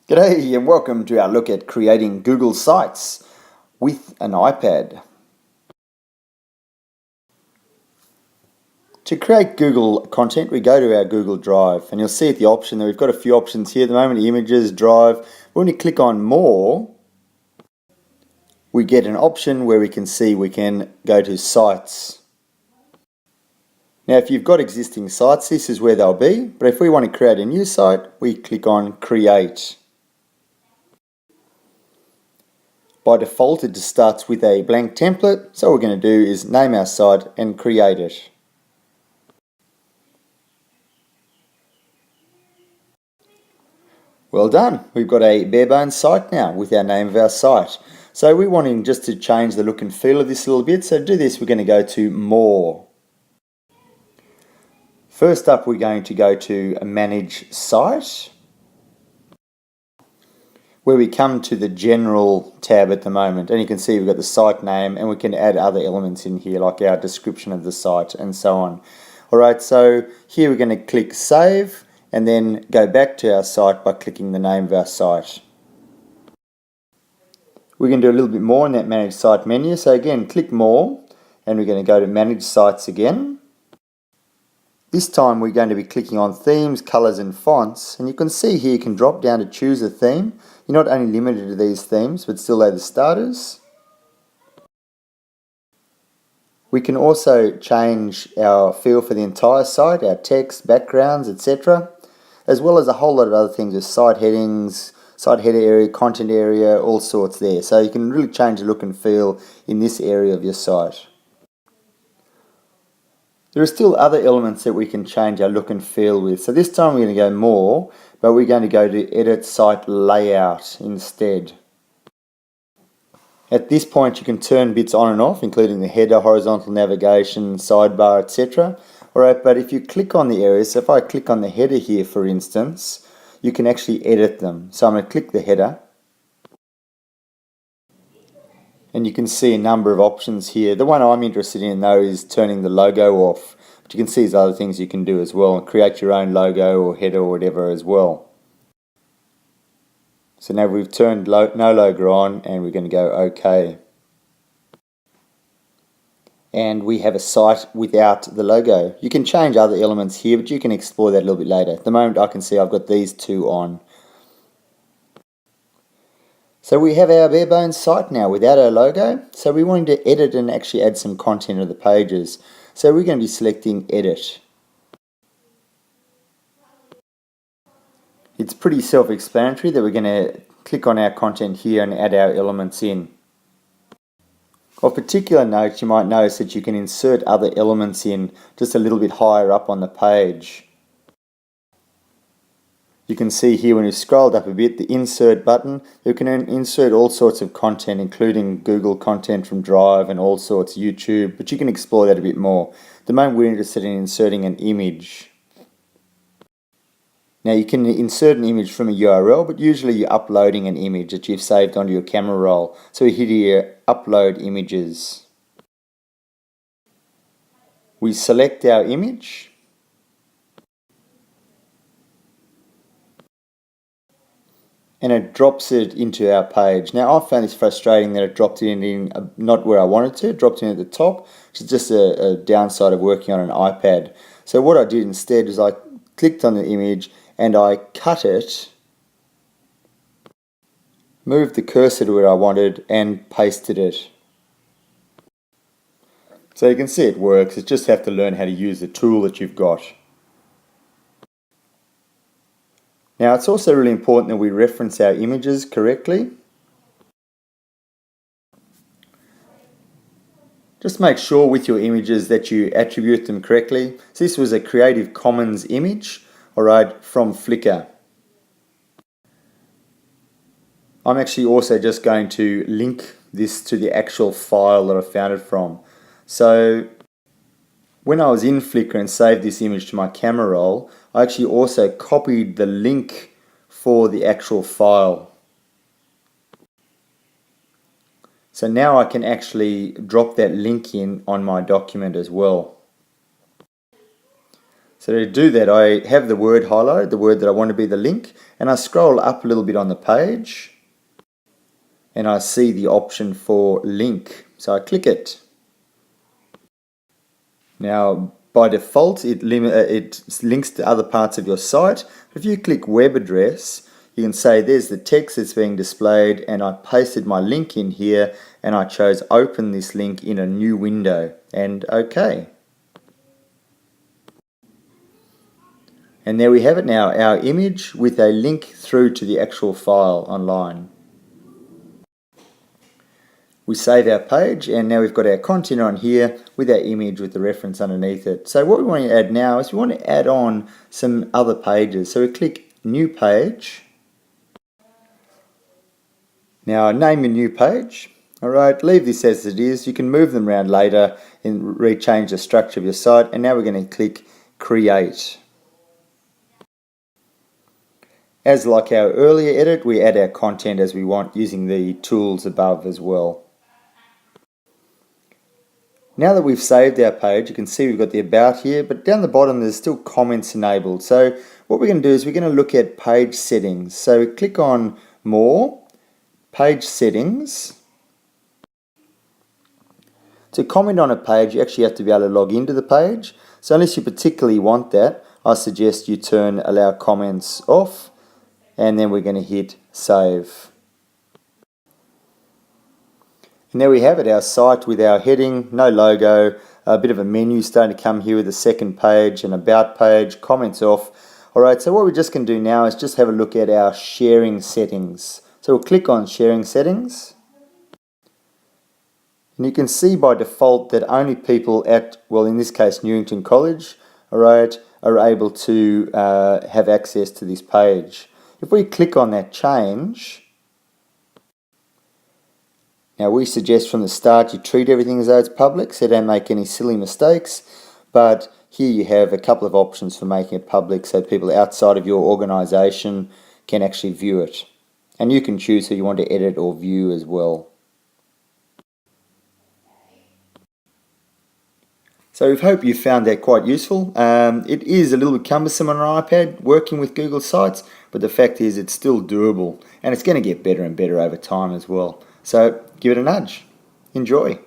G'day and welcome to our look at creating Google Sites with an iPad. To create Google content, we go to our Google Drive and you'll see at the option that we've got a few options here at the moment, images, Drive. When you click on more, we get an option where we can go to Sites. Now if you've got existing sites, this is where they'll be, but if we want to create a new site, we click on Create. By default, it just starts with a blank template, so what we're going to do is name our site and create it. Well done, we've got a bare bones site now with our name of our site. So we're wanting just to change the look and feel of this a little bit, so to do this we're going to go to More. First up we're going to go to Manage Site, where we come to the General tab at the moment, and you can see we've got the site name and we can add other elements in here like our description of the site and so on. Alright, so here we're going to click Save and then go back to our site by clicking the name of our site. We're going to do a little bit more in that Manage Site menu, so again click More and we're going to go to Manage Sites again. This time we're going to be clicking on Themes, Colours and Fonts, and you can see here you can drop down to choose a theme. You're not only limited to these themes, but still they're the starters. We can also change our feel for the entire site, our text, backgrounds, etc. As well as a whole lot of other things as site headings, site header area, content area, all sorts there. So you can really change the look and feel in this area of your site. There are still other elements that we can change our look and feel with. So this time we're going to go more, but we're going to go to Edit Site Layout instead. At this point you can turn bits on and off, including the header, horizontal navigation, sidebar, etc. Alright, but if you click on the areas, so if I click on the header here for instance, you can actually edit them. So I'm going to click the header. And you can see a number of options here. The one I'm interested in though is turning the logo off. But you can see there's other things you can do as well and create your own logo or header or whatever as well. So now we've turned no logo on and we're going to go OK. And we have a site without the logo. You can change other elements here, but you can explore that a little bit later. At the moment I can see I've got these two on. So we have our bare bones site now without our logo. So we're wanting to edit and actually add some content to the pages. So we're going to be selecting Edit. It's pretty self-explanatory that we're going to click on our content here and add our elements in. Of particular note, you might notice that you can insert other elements in just a little bit higher up on the page. You can see here when we've scrolled up a bit, the Insert button, you can insert all sorts of content, including Google content from Drive and all sorts, YouTube, but you can explore that a bit more. At the moment we're interested in inserting an image. Now you can insert an image from a URL, but usually you're uploading an image that you've saved onto your camera roll. So we hit here, Upload Images. We select our image. And it drops it into our page. Now I found this frustrating that it dropped it in not where I wanted to, it dropped in at the top, which is just a downside of working on an iPad. So what I did instead is I clicked on the image and I cut it, moved the cursor to where I wanted and pasted it. So you can see it works, you just have to learn how to use the tool that you've got. Now it's also really important that we reference our images correctly. Just make sure with your images that you attribute them correctly. So this was a Creative Commons image, alright, from Flickr. I'm actually also just going to link this to the actual file that I found it from. So when I was in Flickr and saved this image to my camera roll, I actually also copied the link for the actual file. So now I can actually drop that link in on my document as well. So to do that, I have the word highlighted, the word that I want to be the link, and I scroll up a little bit on the page and I see the option for link. So I click it. Now, by default, it links to other parts of your site. If you click web address, you can say there's the text that's being displayed, and I pasted my link in here and I chose open this link in a new window and OK. And there we have it now, our image with a link through to the actual file online. We save our page and now we've got our content on here with our image with the reference underneath it. So what we want to add now is we want to add on some other pages. So we click new page. Now name your new page. Alright, leave this as it is. You can move them around later and rechange the structure of your site. And now we're going to click create. As like our earlier edit, we add our content as we want using the tools above as well. Now that we've saved our page, you can see we've got the about here, but down the bottom there's still comments enabled. So what we're going to do is we're going to look at page settings. So click on more, page settings. To comment on a page, you actually have to be able to log into the page. So unless you particularly want that, I suggest you turn allow comments off, and then we're going to hit save. And there we have it, our site with our heading, no logo, a bit of a menu starting to come here with the second page, an about page, comments off. Alright, so what we're just going to do now is just have a look at our sharing settings. So we'll click on sharing settings. And you can see by default that only people at, well in this case Newington College, alright, are able to have access to this page. If we click on that change, now we suggest from the start you treat everything as though it's public, so don't make any silly mistakes, but here you have a couple of options for making it public so people outside of your organisation can actually view it. And you can choose who you want to edit or view as well. So we hope you found that quite useful. It is a little bit cumbersome on an iPad working with Google Sites, but the fact is it's still doable and it's going to get better and better over time as well. So give it a nudge. Enjoy.